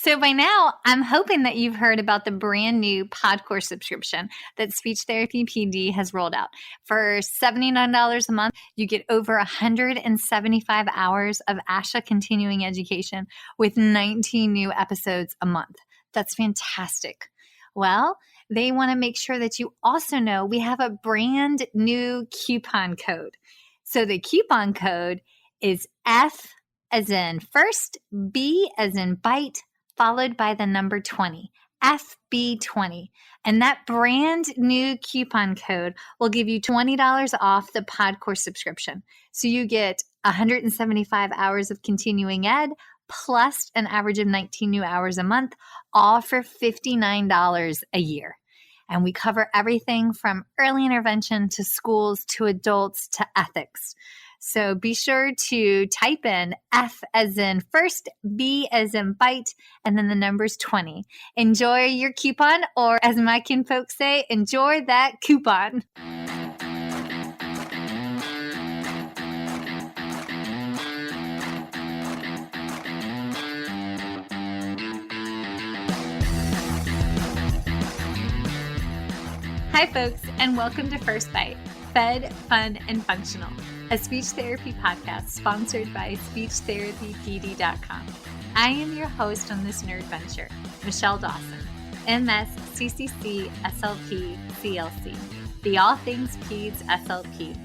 So by now, I'm hoping that you've heard about the brand new PodCourse subscription that Speech Therapy PD has rolled out. For $79 a month, you get over 175 hours of ASHA continuing education with 19 new episodes a month. That's fantastic. Well, they want to make sure that you also know we have a brand new coupon code. So the coupon code is F as in first, B as in bite, followed by the number 20, FB20. And that brand new coupon code will give you $20 off the PodCourse subscription. So you get 175 hours of continuing ed plus an average of 19 new hours a month, all for $59 a year. And we cover everything from early intervention to schools to adults to ethics. So be sure to type in F as in first, B as in bite, and then the number's 20. Enjoy your coupon, or as my kinfolk say, enjoy that coupon. Hi, folks, and welcome to First Bite, Fed, Fun, and Functional, a speech therapy podcast sponsored by speechtherapypd.com. I am your host on this nerd venture, Michelle Dawson, MS, CCC, SLP, CLC, the All Things Peds SLP.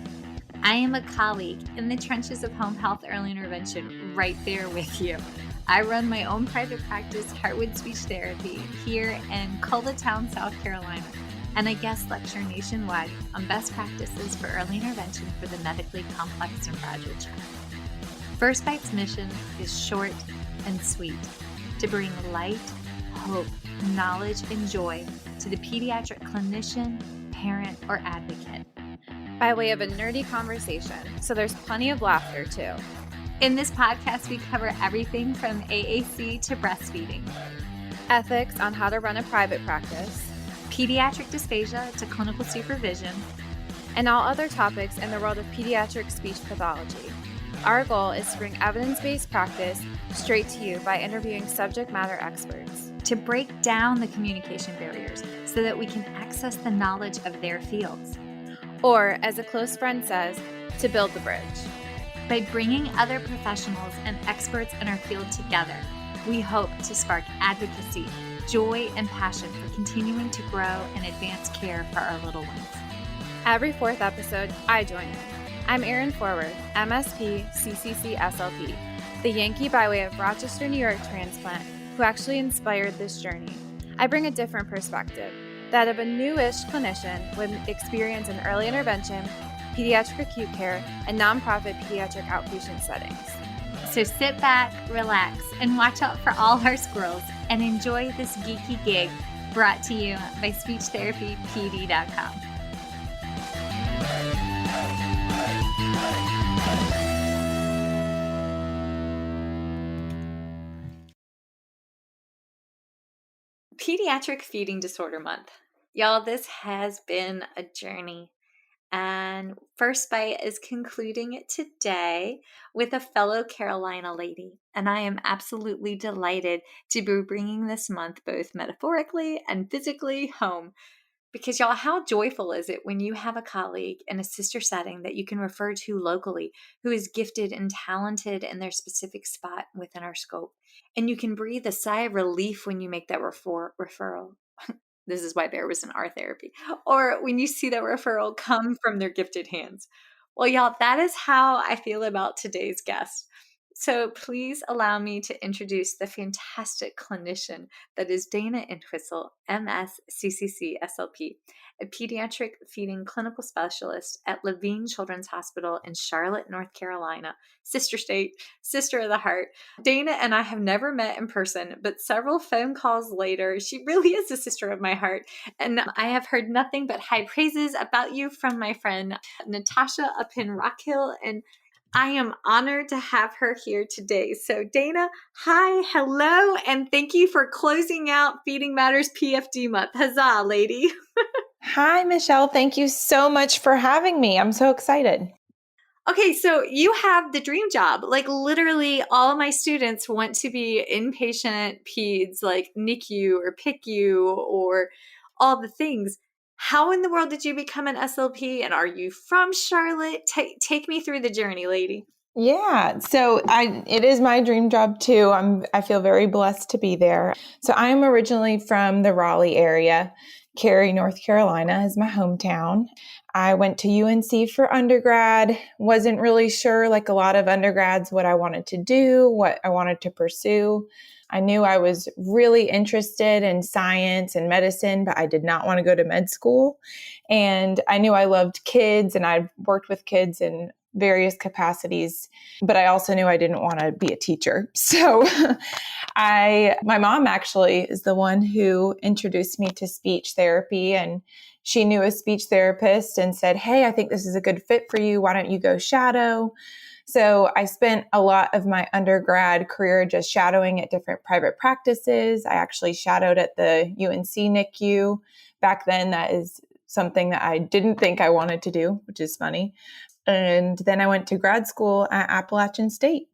I am a colleague in the trenches of home health early intervention right there with you. I run my own private practice, Heartwood Speech Therapy, here in Coletown, South Carolina, and I guest lecture nationwide on best practices for early intervention for the medically complex and fragile child. First Bite's mission is short and sweet, to bring light, hope, knowledge, and joy to the pediatric clinician, parent, or advocate. By way of a nerdy conversation, so there's plenty of laughter too. In this podcast, we cover everything from AAC to breastfeeding, ethics on how to run a private practice, pediatric dysphagia to clinical supervision, and all other topics in the world of pediatric speech pathology. Our goal is to bring evidence-based practice straight to you by interviewing subject matter experts. To break down the communication barriers so that we can access the knowledge of their fields. Or, as a close friend says, to build the bridge. By bringing other professionals and experts in our field together, we hope to spark advocacy, joy, and passion for continuing to grow and advance care for our little ones. Every fourth episode, I join in. I'm Erin Forward, MSP, CCC-SLP, the Yankee by way of Rochester, New York transplant who actually inspired this journey. I bring a different perspective, that of a newish clinician with experience in early intervention, pediatric acute care, and nonprofit pediatric outpatient settings. So sit back, relax, and watch out for all our squirrels and enjoy this geeky gig brought to you by speechtherapypd.com. Pediatric Feeding Disorder Month. Y'all, this has been a journey. And First Bite is concluding it today with a fellow Carolina lady. And I am absolutely delighted to be bringing this month both metaphorically and physically home. Because y'all, how joyful is it when you have a colleague in a sister setting that you can refer to locally who is gifted and talented in their specific spot within our scope. And you can breathe a sigh of relief when you make that referral. This is why there was an R therapy. Or when you see that referral come from their gifted hands. Well, y'all, that is how I feel about today's guest. So please allow me to introduce the fantastic clinician that is Dana Entwistle, MS, CCC-SLP, a pediatric feeding clinical specialist at Levine Children's Hospital in Charlotte, North Carolina, sister state, sister of the heart. Dana and I have never met in person, but several phone calls later, she really is a sister of my heart. And I have heard nothing but high praises about you from my friend Natasha up in Rock Hill, and I am honored to have her here today. So Dana, hi, hello, and thank you for closing out Feeding Matters PFD month. Huzzah, lady. Hi, Michelle. Thank you so much for having me. I'm so excited. Okay, so you have the dream job. Like literally all of my students want to be inpatient peds, like NICU or PICU or all the things. How in the world did you become an SLP? And are you from Charlotte? Take me through the journey, lady. Yeah, so it is my dream job too. I feel very blessed to be there. So I'm originally from the Raleigh area. Cary, North Carolina is my hometown. I went to UNC for undergrad. Wasn't really sure, like a lot of undergrads, what I wanted to do, what I wanted to pursue. I knew I was really interested in science and medicine, but I did not want to go to med school. And I knew I loved kids, and I'd worked with kids in various capacities, but I also knew I didn't want to be a teacher. So my mom actually is the one who introduced me to speech therapy, and she knew a speech therapist and said, "Hey, I think this is a good fit for you. Why don't you go shadow?" So I spent a lot of my undergrad career just shadowing at different private practices. I actually shadowed at the UNC NICU. Back then, that is something that I didn't think I wanted to do, which is funny. And then I went to grad school at Appalachian State.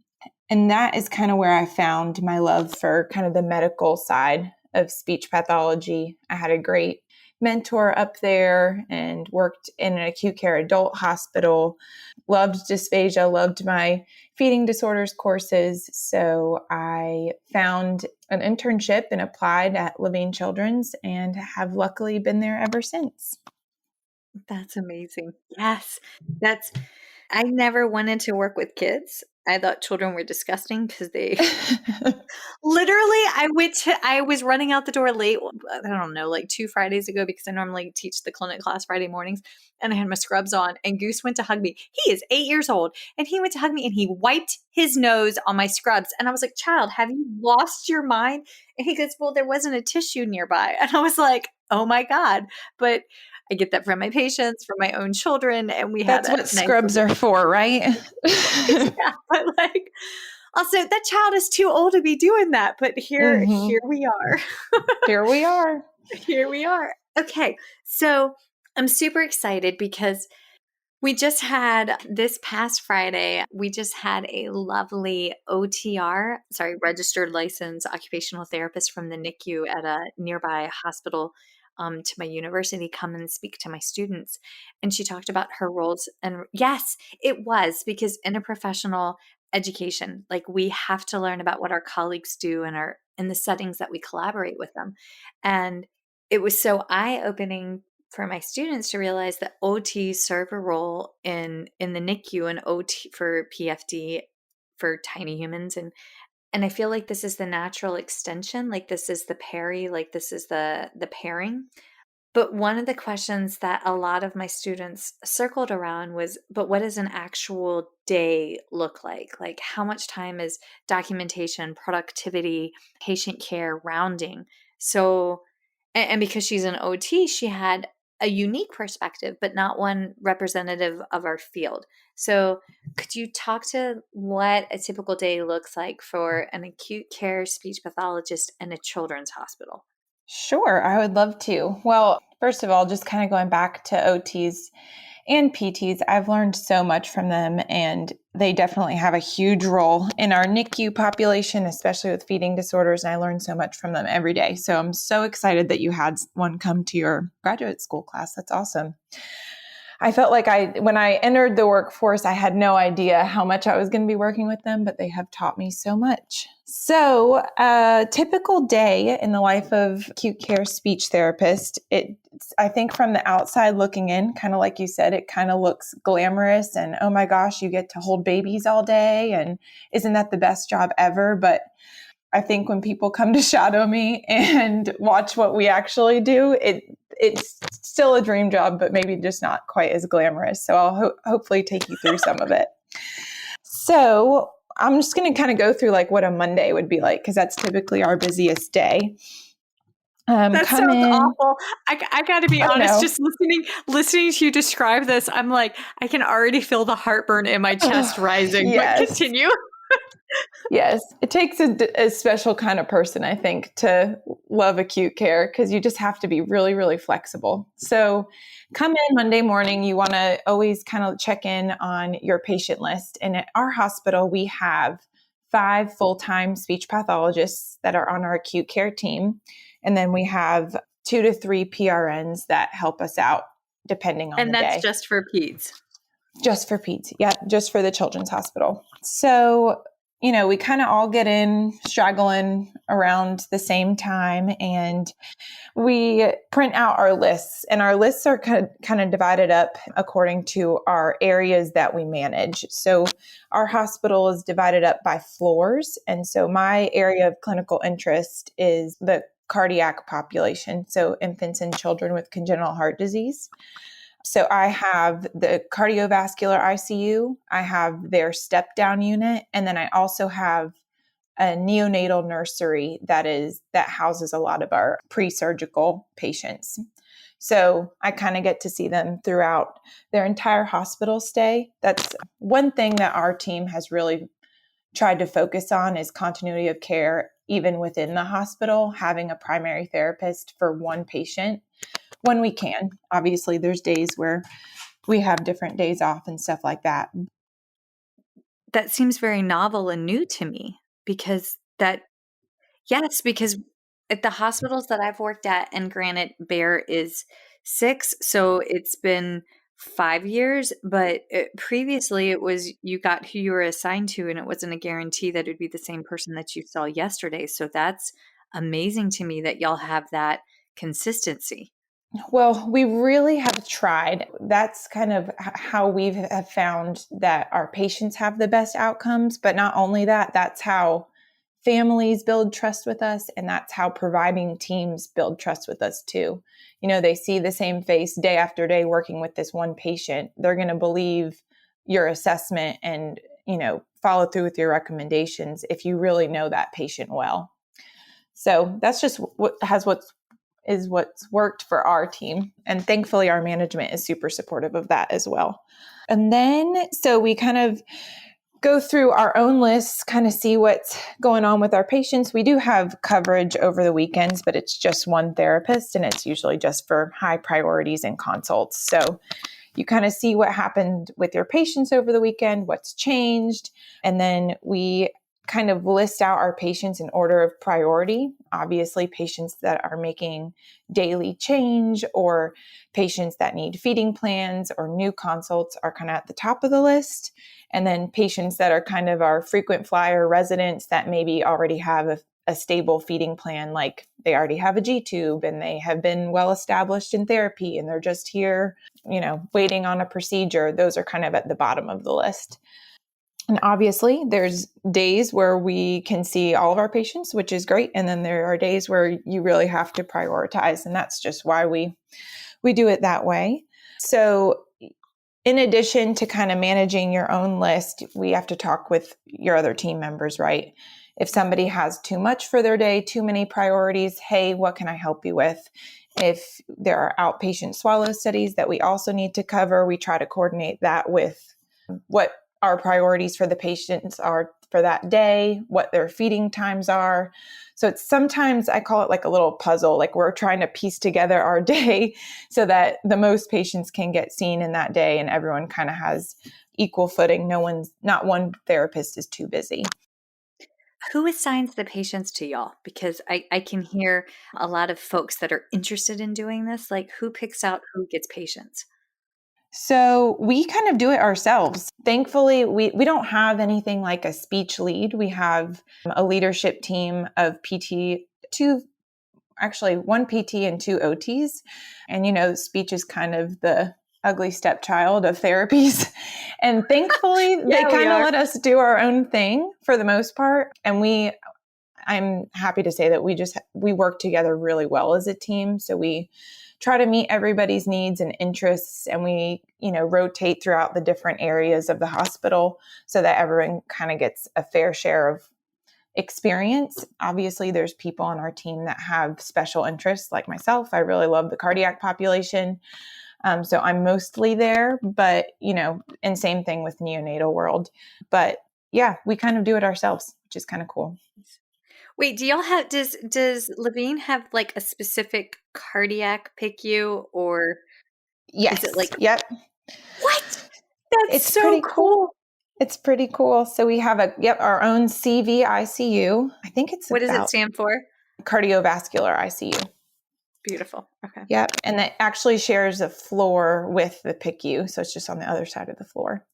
And that is kind of where I found my love for kind of the medical side of speech pathology. I had a great mentor up there and worked in an acute care adult hospital. Loved dysphagia, loved my feeding disorders courses. So I found an internship and applied at Levine Children's and have luckily been there ever since. That's amazing. Yes. I never wanted to work with kids. I thought children were disgusting because they literally, I was running out the door late. I don't know, like 2 Fridays ago, because I normally teach the clinic class Friday mornings, and I had my scrubs on, and Goose went to hug me. He is 8 years old, and he went to hug me, and he wiped his nose on my scrubs. And I was like, "Child, have you lost your mind?" And he goes, "Well, there wasn't a tissue nearby." And I was like, "Oh my God." But I get that from my patients, from my own children, and we had That's a what nice scrubs are for, right? yeah, but like also that child is too old to be doing that, but here we are. Here we are. Here we are. Okay. So I'm super excited because we just had this past Friday, we just had a lovely registered licensed occupational therapist from the NICU at a nearby hospital to my university come and speak to my students. And she talked about her roles. And yes, it was because in a professional education, like we have to learn about what our colleagues do and are in the settings that we collaborate with them. And it was so eye-opening for my students to realize that OT serve a role in the NICU and OT for PFD for tiny humans. And I feel like this is the natural extension, like this is the peri, like this is the pairing. But one of the questions that a lot of my students circled around was, but what does an actual day look like? Like how much time is documentation, productivity, patient care, rounding? So, and because she's an OT, she had a unique perspective, but not one representative of our field. So could you talk to what a typical day looks like for an acute care speech pathologist in a children's hospital? Sure, I would love to. Well, first of all, just kind of going back to OTs and PTs, I've learned so much from them, and they definitely have a huge role in our NICU population, especially with feeding disorders. And I learned so much from them every day. So I'm so excited that you had one come to your graduate school class. That's awesome. I felt like when I entered the workforce, I had no idea how much I was going to be working with them, but they have taught me so much. So a typical day in the life of acute care speech therapist, I think from the outside looking in, kind of like you said, it kind of looks glamorous and, oh my gosh, you get to hold babies all day. And isn't that the best job ever? But I think when people come to shadow me and watch what we actually do, it's still a dream job, but maybe just not quite as glamorous. So I'll hopefully take you through some of it. So I'm just going to kind of go through like what a Monday would be like, because that's typically our busiest day. That sounds awful. I got to be honest, just listening to you describe this, I'm like, I can already feel the heartburn in my chest rising. Yes. But continue. Yes, it takes a special kind of person, I think, to love acute care because you just have to be really, really flexible. So come in Monday morning, you want to always kind of check in on your patient list. And at our hospital, we have 5 full-time speech pathologists that are on our acute care team. And then we have 2 to 3 PRNs that help us out depending on And the that's day. just for peds. Just for peds. Yeah, just for the children's hospital. So, we kind of all get in straggling around the same time, and we print out our lists, and our lists are kind of divided up according to our areas that we manage. So our hospital is divided up by floors. And so my area of clinical interest is the cardiac population. So infants and children with congenital heart disease. So I have the cardiovascular ICU, I have their step down unit, and then I also have a neonatal nursery that houses a lot of our pre-surgical patients. So I kind of get to see them throughout their entire hospital stay. That's one thing that our team has really tried to focus on is continuity of care, even within the hospital, having a primary therapist for one patient when we can. Obviously, there's days where we have different days off and stuff like that. That seems very novel and new to me because because at the hospitals that I've worked at, and granted, Bear is 6, so it's been 5 years, but previously it was you got who you were assigned to, and it wasn't a guarantee that it would be the same person that you saw yesterday. So that's amazing to me that y'all have that consistency. Well, we really have tried. That's kind of how we have found that our patients have the best outcomes. But not only that, that's how families build trust with us. And that's how providing teams build trust with us too. They see the same face day after day working with this one patient. They're going to believe your assessment and, follow through with your recommendations if you really know that patient well. So that's just what's worked for our team. And thankfully, our management is super supportive of that as well. And then, so we kind of go through our own lists, kind of see what's going on with our patients. We do have coverage over the weekends, but it's just one therapist, and it's usually just for high priorities and consults. So you kind of see what happened with your patients over the weekend, what's changed, and then we kind of list out our patients in order of priority. Obviously, patients that are making daily change or patients that need feeding plans or new consults are kind of at the top of the list. And then patients that are kind of our frequent flyer residents that maybe already have a stable feeding plan, like they already have a G-tube and they have been well established in therapy and they're just here, waiting on a procedure. Those are kind of at the bottom of the list. And obviously, there's days where we can see all of our patients, which is great. And then there are days where you really have to prioritize. And that's just why we do it that way. So in addition to kind of managing your own list, we have to talk with your other team members, right? If somebody has too much for their day, too many priorities, hey, what can I help you with? If there are outpatient swallow studies that we also need to cover, we try to coordinate that with what our priorities for the patients are for that day, what their feeding times are. So it's sometimes I call it like a little puzzle, like we're trying to piece together our day so that the most patients can get seen in that day and everyone kind of has equal footing. Not one therapist is too busy. Who assigns the patients to y'all? Because I can hear a lot of folks that are interested in doing this. Like, who picks out who gets patients? So we kind of do it ourselves. Thankfully, we don't have anything like a speech lead. We have a leadership team of one PT and 2 OTs. And, speech is kind of the ugly stepchild of therapies. And thankfully, they kind of let us do our own thing for the most part. And I'm happy to say that we work together really well as a team. So we try to meet everybody's needs and interests, and we, rotate throughout the different areas of the hospital so that everyone kind of gets a fair share of experience. Obviously, there's people on our team that have special interests, like myself. I really love the cardiac population. So I'm mostly there, but, and same thing with neonatal world. But yeah, we kind of do it ourselves, which is kind of cool. Wait, do y'all have, does Levine have like a specific cardiac PICU, or is it Yes. like, Yep. what? That's It's so pretty cool. cool. It's pretty cool. So we have our own CVICU. I think it's What does it about stand for? cardiovascular ICU. Beautiful. Okay. Yep. And that actually shares a floor with the PICU. So it's just on the other side of the floor.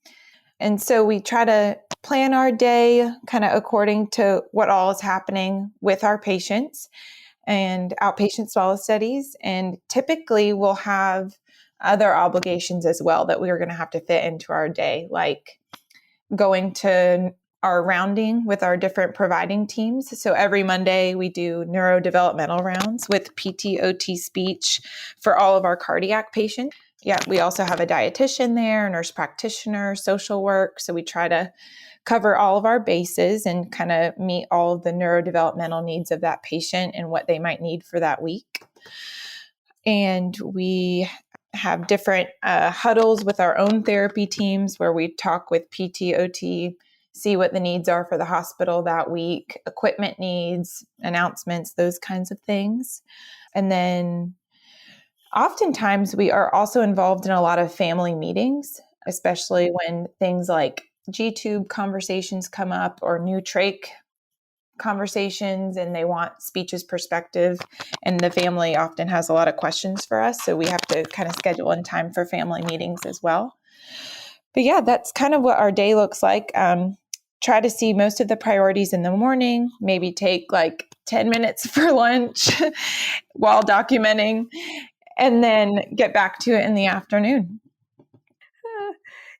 And so we try to plan our day kind of according to what all is happening with our patients and outpatient swallow studies. And typically we'll have other obligations as well that we are going to have to fit into our day, like going to our rounding with our different providing teams. So every Monday we do neurodevelopmental rounds with PT, OT, speech for all of our cardiac patients. Yeah, we also have a dietitian there, a nurse practitioner, social work. So we try to cover all of our bases and kind of meet all of the neurodevelopmental needs of that patient and what they might need for that week. And we have different huddles with our own therapy teams where we talk with PT, OT, see what the needs are for the hospital that week, equipment needs, announcements, those kinds of things. And then oftentimes we are also involved in a lot of family meetings, especially when things like G-tube conversations come up or new trach conversations and they want speech's perspective, and the family often has a lot of questions for us, so we have to kind of schedule in time for family meetings as well. But yeah, that's kind of what our day looks like. Try to see most of the priorities in the morning, maybe take like 10 minutes for lunch while documenting, and then get back to it in the afternoon.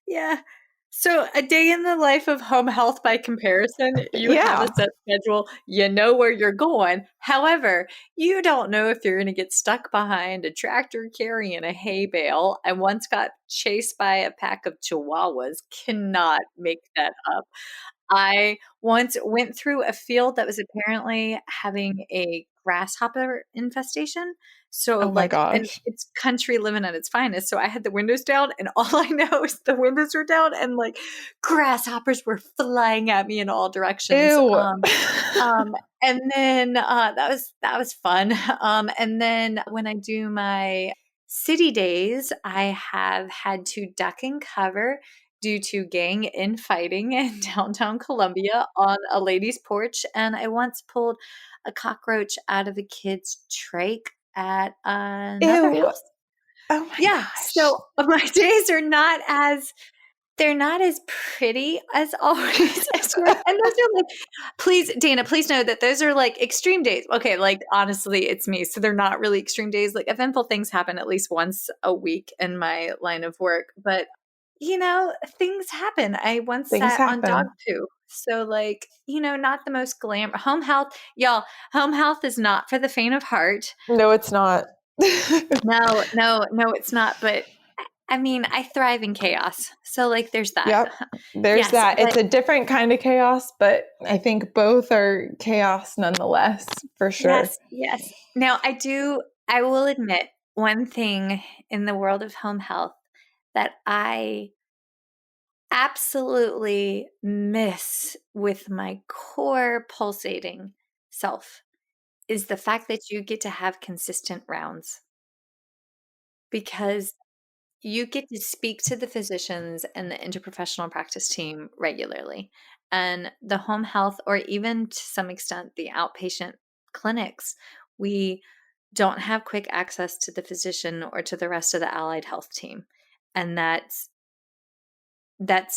Yeah. So a day in the life of home health by comparison, you have a set schedule, you know where you're going. However, you don't know if you're going to get stuck behind a tractor carrying a hay bale. I once got chased by a pack of chihuahuas. Cannot make that up. I once went through a field that was apparently having a grasshopper infestation. So Oh my and gosh. it's country living at its finest. So I had the windows down, and all I know is the windows were down, and like grasshoppers were flying at me in all directions. Ew. And then that was fun. And then when I do my city days, I have had to duck and cover due to gang infighting in downtown Columbia on a lady's porch. And I once pulled a cockroach out of a kid's trach at another Ew. house. Oh my Yeah. gosh. So my days are not as they're not as pretty as always as yours. And those are like, please, Dana, please know that those are like extreme days. Okay, like honestly, it's me. So they're not really extreme days. Like eventful things happen at least once a week in my line of work. But things happen. I once Things sat on dog happen. poo. So like, not the most home health. Y'all, home health is not for the faint of heart. No, it's not. No, it's not. But I mean, I thrive in chaos. So like there's that. Yep. There's Yes, that. but It's a different kind of chaos, but I think both are chaos nonetheless, for sure. yes. Now I will admit one thing in the world of home health that I absolutely miss with my core pulsating self is the fact that you get to have consistent rounds, because you get to speak to the physicians and the interprofessional practice team regularly. And the home health, or even to some extent the outpatient clinics, we don't have quick access to the physician or to the rest of the allied health team. And that's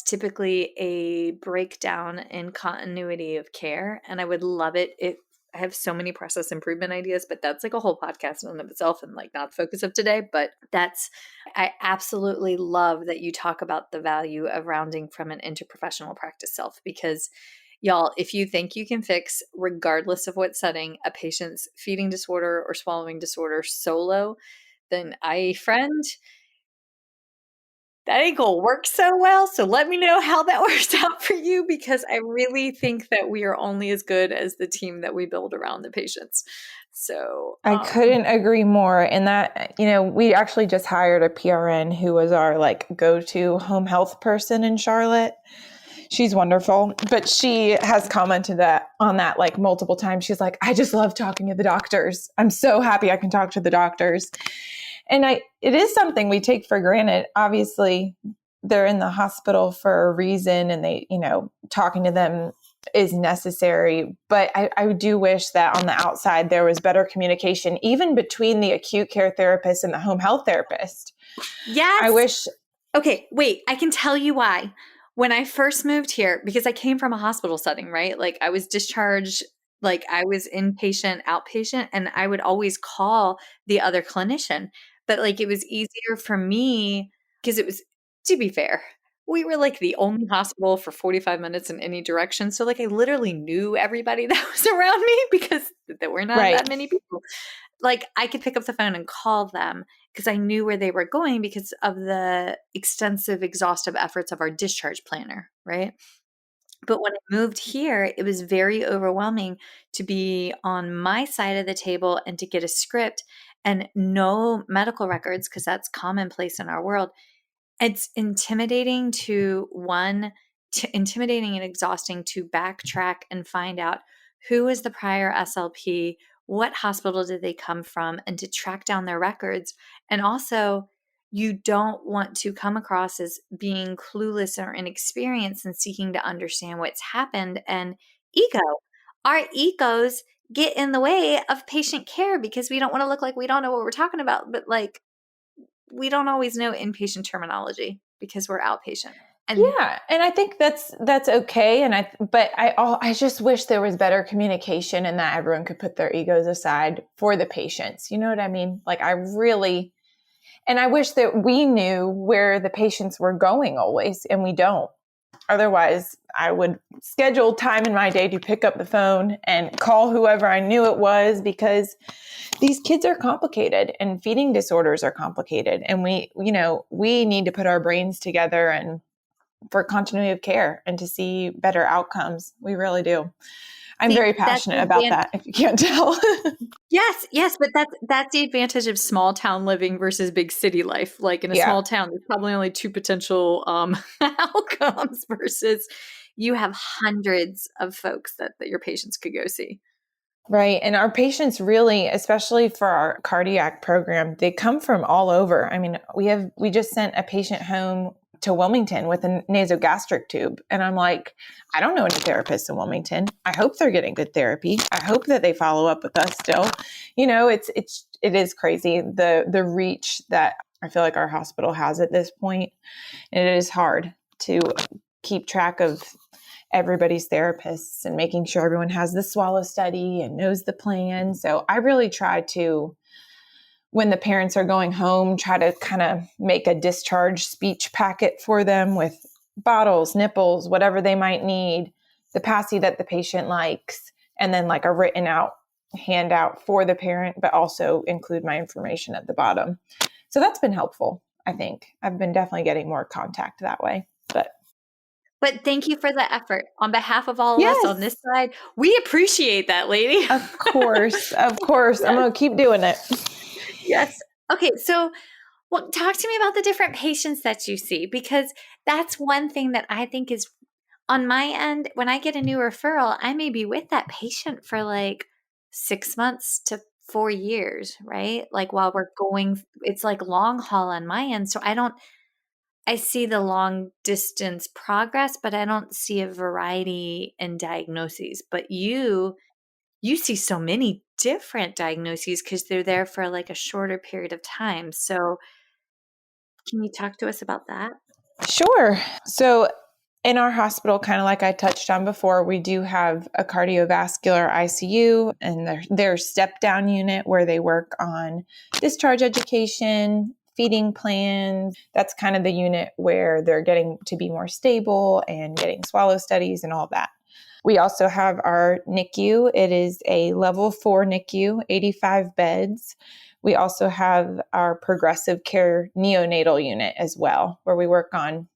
typically a breakdown in continuity of care. And I would love it if I have so many process improvement ideas, but that's like a whole podcast in and of itself and like not the focus of today. But I absolutely love that you talk about the value of rounding from an interprofessional practice self, because y'all, if you think you can fix, regardless of what setting, a patient's feeding disorder or swallowing disorder solo, then friend, that ain't gonna work so well. So let me know how that works out for you, because I really think that we are only as good as the team that we build around the patients. So I couldn't agree more. And that, we actually just hired a PRN who was our like go-to home health person in Charlotte. She's wonderful, but she has commented on that like multiple times. She's like, I just love talking to the doctors. I'm so happy I can talk to the doctors. And it is something we take for granted. Obviously, they're in the hospital for a reason, and they, talking to them is necessary. But I do wish that on the outside there was better communication, even between the acute care therapist and the home health therapist. Yes. I wish. Okay, wait, I can tell you why. When I first moved here, because I came from a hospital setting, right? Like I was discharged, like I was inpatient, outpatient, and I would always call the other clinician. But like it was easier for me because it was, to be fair, we were like the only hospital for 45 minutes in any direction. So like I literally knew everybody that was around me because there were not that many people. Like I could pick up the phone and call them because I knew where they were going because of the extensive, exhaustive efforts of our discharge planner, right? But when I moved here, it was very overwhelming to be on my side of the table and to get a script and no medical records because that's commonplace in our world. It's intimidating intimidating and exhausting to backtrack and find out who was the prior SLP, what hospital did they come from, and to track down their records. And also, you don't want to come across as being clueless or inexperienced and seeking to understand what's happened. And our egos get in the way of patient care because we don't want to look like we don't know what we're talking about. But like, we don't always know inpatient terminology because we're outpatient. And I think that's okay. But I just wish there was better communication and that everyone could put their egos aside for the patients. You know what I mean? Like I wish that we knew where the patients were going always, and we don't. Otherwise, I would schedule time in my day to pick up the phone and call whoever I knew it was, because these kids are complicated and feeding disorders are complicated. And we need to put our brains together and for continuity of care and to see better outcomes. We really do. I'm very passionate about that, if you can't tell. Yes, but that's the advantage of small town living versus big city life. Like in a small town, there's probably only two potential outcomes versus you have hundreds of folks that your patients could go see. Right. And our patients really, especially for our cardiac program, they come from all over. I mean, we just sent a patient home to Wilmington with a nasogastric tube. And I'm like, I don't know any therapists in Wilmington. I hope they're getting good therapy. I hope that they follow up with us still. It is crazy, the reach that I feel like our hospital has at this point. And it is hard to keep track of everybody's therapists and making sure everyone has the swallow study and knows the plan. So I really try to, when the parents are going home, try to kind of make a discharge speech packet for them with bottles, nipples, whatever they might need, the passy that the patient likes, and then like a written out handout for the parent, but also include my information at the bottom. So that's been helpful, I think. I've been definitely getting more contact that way. But thank you for the effort. On behalf of all of us on this side, we appreciate that, lady. Of course. Yes. I'm going to keep doing it. Yes. Okay. So, talk to me about the different patients that you see, because that's one thing that I think is on my end. When I get a new referral, I may be with that patient for like 6 months to 4 years, right? Like while we're going, it's like long haul on my end. So I see the long distance progress, but I don't see a variety in diagnoses. But you see so many different diagnoses because they're there for like a shorter period of time. So can you talk to us about that? Sure. So in our hospital, kind of like I touched on before, we do have a cardiovascular ICU and their step down unit where they work on discharge education, feeding plans. That's kind of the unit where they're getting to be more stable and getting swallow studies and all that. We also have our NICU. It is a level 4 NICU, 85 beds. We also have our progressive care neonatal unit as well, where we work on.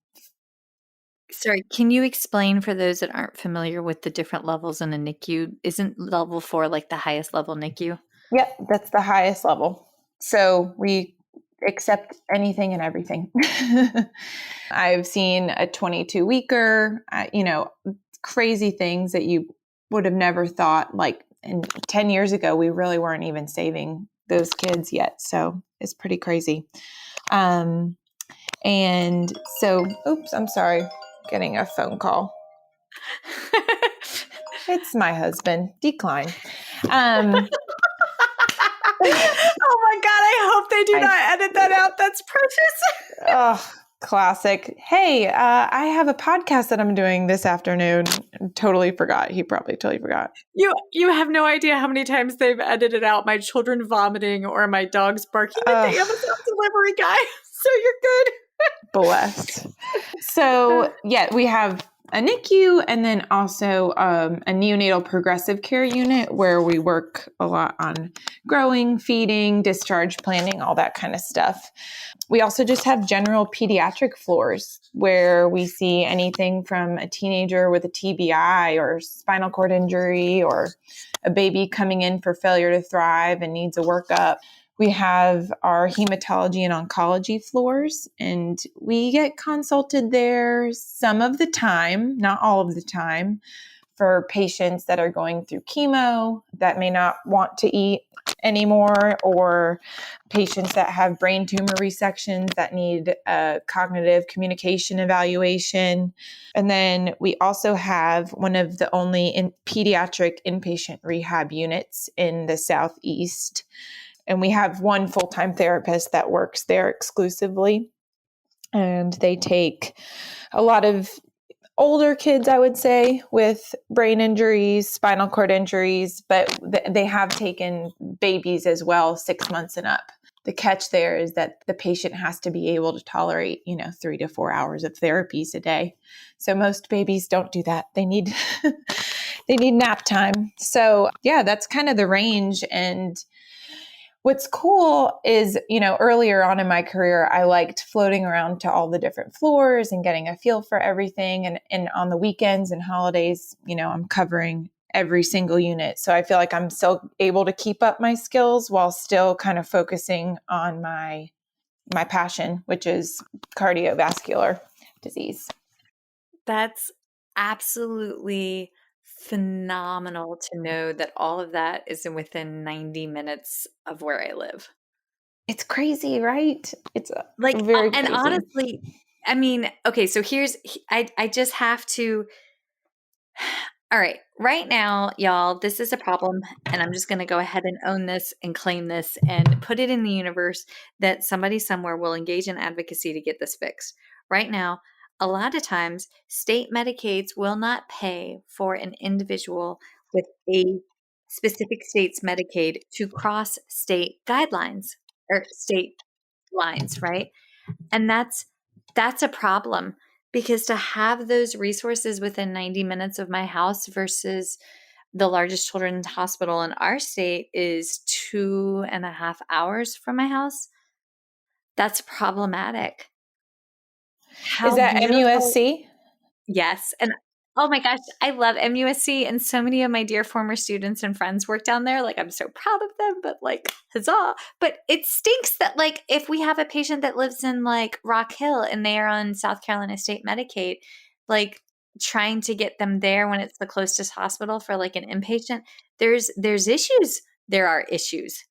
Sorry, can you explain for those that aren't familiar with the different levels in a NICU? Isn't level 4 like the highest level NICU? Yep, that's the highest level. So accept anything and everything. I've seen a 22-weeker, crazy things that you would have never thought. Like 10 years ago, we really weren't even saving those kids yet. So it's pretty crazy. And so, oops, I'm sorry, getting a phone call. It's my husband. Decline. Oh my God, I hope they do not edit that out. That's precious. Oh, classic. Hey, I have a podcast that I'm doing this afternoon. Totally forgot. He probably totally forgot. You have no idea how many times they've edited out my children vomiting or my dogs barking at the Amazon delivery guy. So you're good. Bless. So yeah, we have a NICU and then also a neonatal progressive care unit where we work a lot on growing, feeding, discharge planning, all that kind of stuff. We also just have general pediatric floors where we see anything from a teenager with a TBI or spinal cord injury or a baby coming in for failure to thrive and needs a workup. We have our hematology and oncology floors, and we get consulted there some of the time, not all of the time, for patients that are going through chemo that may not want to eat anymore, or patients that have brain tumor resections that need a cognitive communication evaluation. And then we also have one of the only pediatric inpatient rehab units in the Southeast. And we have one full-time therapist that works there exclusively. And they take a lot of older kids, I would say, with brain injuries, spinal cord injuries, but they have taken babies as well, 6 months and up. The catch there is that the patient has to be able to tolerate, 3 to 4 hours of therapies a day. So most babies don't do that. They need they need nap time. So yeah, that's kind of the range. And what's cool is, earlier on in my career, I liked floating around to all the different floors and getting a feel for everything. And on the weekends and holidays, I'm covering every single unit. So I feel like I'm still able to keep up my skills while still kind of focusing on my passion, which is cardiovascular disease. That's absolutely phenomenal to know that all of that is within 90 minutes of where I live. It's crazy, right? It's very crazy. Honestly, I mean, okay, so I just have to, all right, right now, y'all, this is a problem, and I'm just going to go ahead and own this and claim this and put it in the universe that somebody somewhere will engage in advocacy to get this fixed. Right now, a lot of times, state Medicaids will not pay for an individual with a specific state's Medicaid to cross state guidelines or state lines, right? And that's a problem because to have those resources within 90 minutes of my house versus the largest children's hospital in our state is 2.5 hours from my house, that's problematic. Is that beautiful. MUSC? Yes. And oh my gosh, I love MUSC, and so many of my dear former students and friends work down there. Like, I'm so proud of them, but like, huzzah. But it stinks that like, if we have a patient that lives in like Rock Hill and they are on South Carolina State Medicaid, like trying to get them there when it's the closest hospital for like an inpatient, there's issues. There are issues.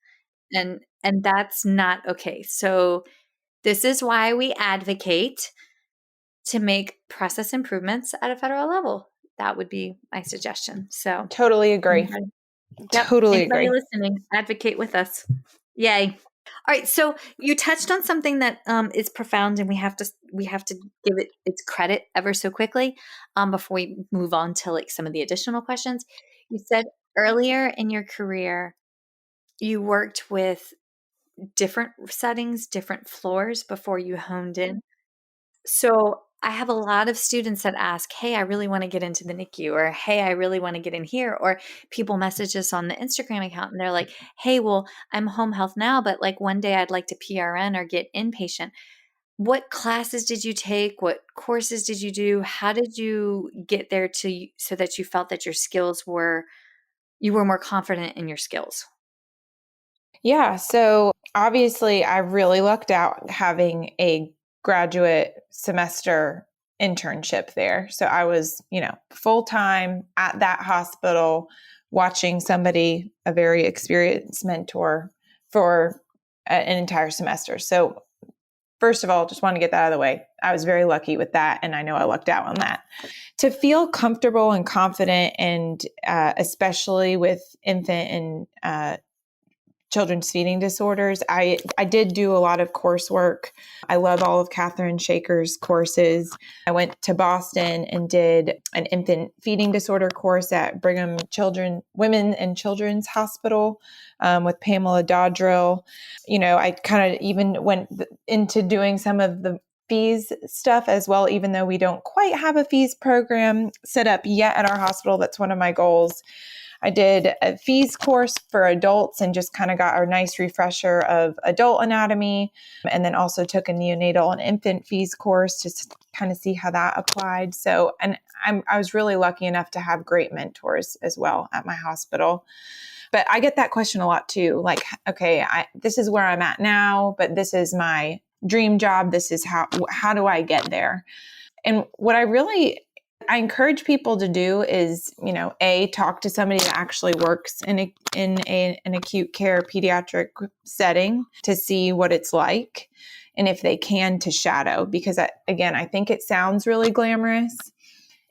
And that's not okay. So this is why we advocate to make process improvements at a federal level. That would be my suggestion. So totally agree. Totally anybody agree. listening, advocate with us. Yay. All right. So you touched on something that is profound, and we have to give it its credit ever so quickly before we move on to like some of the additional questions. You said earlier in your career, you worked with different settings, different floors before you honed in. So I have a lot of students that ask, hey, I really want to get into the NICU, or hey, I really want to get in here. Or people message us on the Instagram account and they're like, hey, well, I'm home health now, but like one day I'd like to PRN or get inpatient. What classes did you take? What courses did you do? How did you get there so that you felt that you were more confident in your skills? Yeah. So obviously I really lucked out having a graduate semester internship there. So I was, full time at that hospital watching somebody, a very experienced mentor, for an entire semester. So first of all, just want to get that out of the way. I was very lucky with that, and I know I lucked out on that. To feel comfortable and confident, and especially with infant and children's feeding disorders, I did do a lot of coursework. I love all of Catherine Shaker's courses. I went to Boston and did an infant feeding disorder course at Brigham Women and Children's Hospital with Pamela Dodrill. I kind of even went into doing some of the fees stuff as well, even though we don't quite have a fees program set up yet at our hospital. That's one of my goals. I did a fees course for adults and just kind of got a nice refresher of adult anatomy, and then also took a neonatal and infant fees course to kind of see how that applied. So, and I was really lucky enough to have great mentors as well at my hospital. But I get that question a lot too. Like, okay, this is where I'm at now, but this is my dream job. This is how do I get there? And what I encourage people to do is, talk to somebody that actually works in an acute care pediatric setting to see what it's like, and if they can, to shadow, because I think it sounds really glamorous.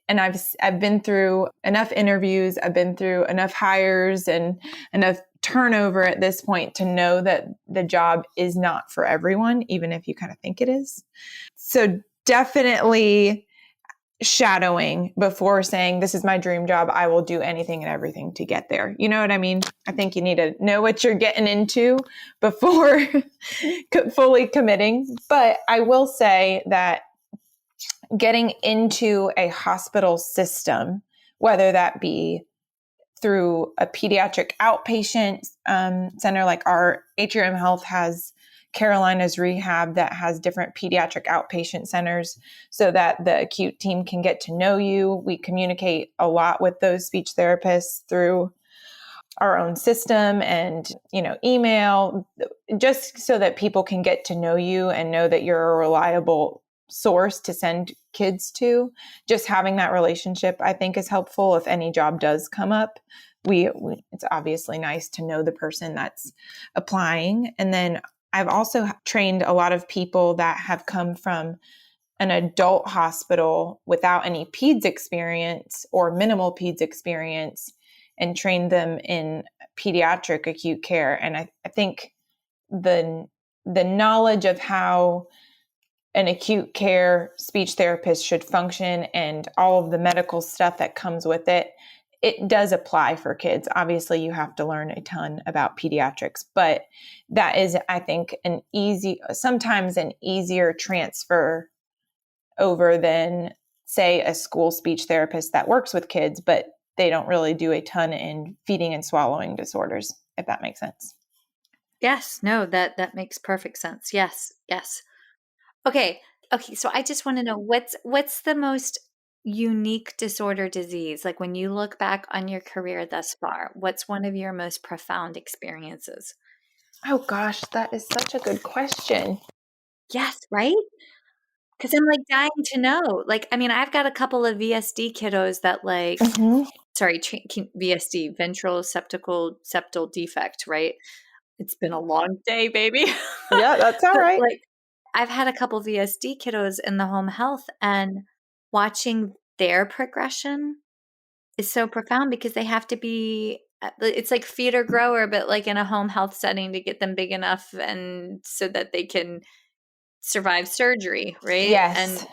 And I've been through enough interviews, I've been through enough hires and enough turnover at this point to know that the job is not for everyone, even if you kind of think it is. So definitely shadowing before saying, this is my dream job, I will do anything and everything to get there. You know what I mean? I think you need to know what you're getting into before fully committing. But I will say that getting into a hospital system, whether that be through a pediatric outpatient center, like our Atrium Health has Carolina's Rehab that has different pediatric outpatient centers so that the acute team can get to know you. We communicate a lot with those speech therapists through our own system and, email, just so that people can get to know you and know that you're a reliable source to send kids to. Just having that relationship, I think, is helpful if any job does come up. It's obviously nice to know the person that's applying. And then I've also trained a lot of people that have come from an adult hospital without any peds experience or minimal peds experience, and trained them in pediatric acute care. And I think the knowledge of how an acute care speech therapist should function and all of the medical stuff that comes with it, it does apply for kids. Obviously, you have to learn a ton about pediatrics, but that is, I think, sometimes an easier transfer over than, say, a school speech therapist that works with kids, but they don't really do a ton in feeding and swallowing disorders, if that makes sense. Yes, no, that makes perfect sense. Yes. Okay. So I just want to know what's the most unique disorder disease? Like, when you look back on your career thus far, what's one of your most profound experiences? Oh gosh, that is such a good question. Yes, right? Because I'm like dying to know. Like, I mean, I've got a couple of VSD kiddos that VSD, ventral septal defect, right? It's been a long day, baby. Yeah, that's all But right. like, I've had a couple VSD kiddos in the home health, and watching their progression is so profound because they have to be, it's like feed or grower, but like in a home health setting to get them big enough and so that they can survive surgery, right? Yes. And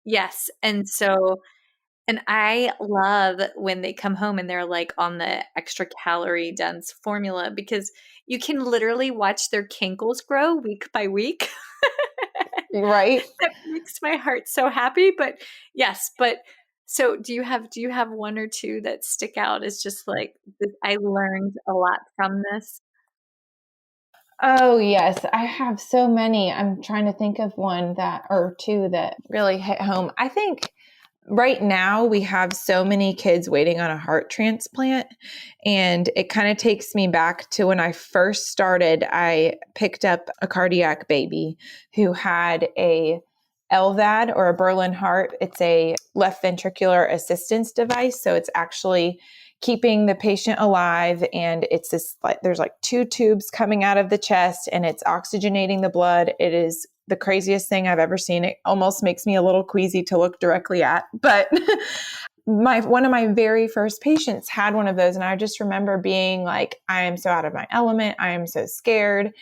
yes. And I love when they come home and they're like on the extra calorie dense formula, because you can literally watch their kinkles grow week by week. Right. That makes my heart so happy. But yes, so do you have one or two that stick out as just like, I learned a lot from this? Oh, yes. I have so many. I'm trying to think of one or two that really hit home. I think right now we have so many kids waiting on a heart transplant, and it kind of takes me back to when I first started. I picked up a cardiac baby who had a LVAD, or a Berlin heart. It's a left ventricular assistance device. So it's actually keeping the patient alive, and it's this like there's like two tubes coming out of the chest, and it's oxygenating the blood. It is the craziest thing I've ever seen. It almost makes me a little queasy to look directly at, but one of my very first patients had one of those, and I just remember being like, I am so out of my element. I am so scared.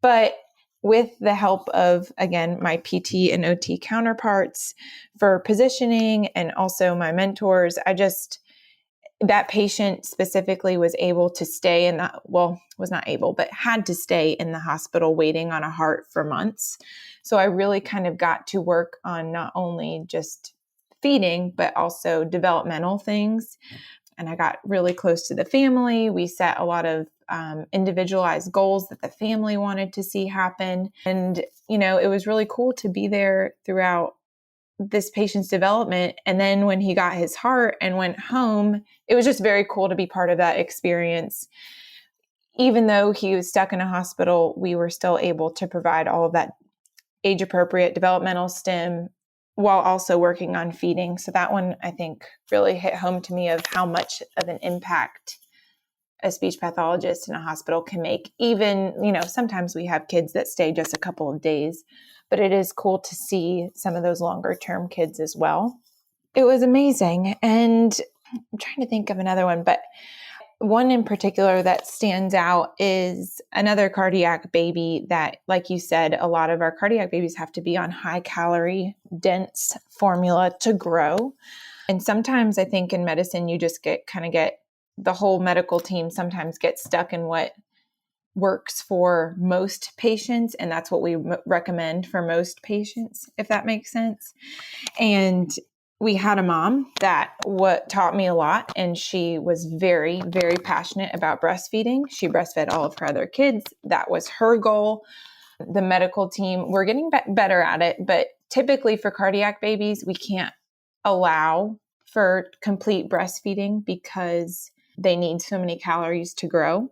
But with the help of, again, my PT and OT counterparts for positioning, and also my mentors, that patient specifically was able to stay was not able, but had to stay in the hospital waiting on a heart for months. So I really kind of got to work on not only just feeding, but also developmental things. And I got really close to the family. We set a lot of individualized goals that the family wanted to see happen. And, it was really cool to be there throughout this patient's development. And then when he got his heart and went home, it was just very cool to be part of that experience. Even though he was stuck in a hospital, we were still able to provide all of that age-appropriate developmental stim while also working on feeding. So that one, I think, really hit home to me of how much of an impact a speech pathologist in a hospital can make. Even, sometimes we have kids that stay just a couple of days, but it is cool to see some of those longer term kids as well. It was amazing. And I'm trying to think of another one, but one in particular that stands out is another cardiac baby that, like you said, a lot of our cardiac babies have to be on high calorie, dense formula to grow. And sometimes I think in medicine, you just get the whole medical team sometimes gets stuck in what works for most patients. And that's what we recommend for most patients, if that makes sense. And we had a mom that taught me a lot, and she was very, very passionate about breastfeeding. She breastfed all of her other kids. That was her goal. The medical team, we're getting better at it, but typically for cardiac babies, we can't allow for complete breastfeeding because they need so many calories to grow.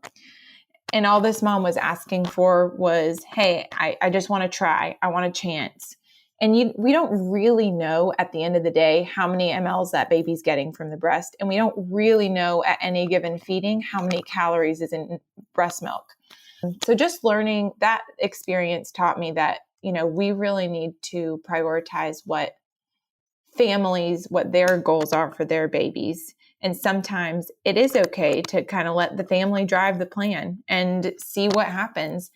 And all this mom was asking for was, hey, I just want to try. I want a chance. And we don't really know at the end of the day how many mLs that baby's getting from the breast. And we don't really know at any given feeding how many calories is in breast milk. So just learning that experience taught me that, we really need to prioritize what their goals are for their babies. And sometimes it is okay to kind of let the family drive the plan and see what happens.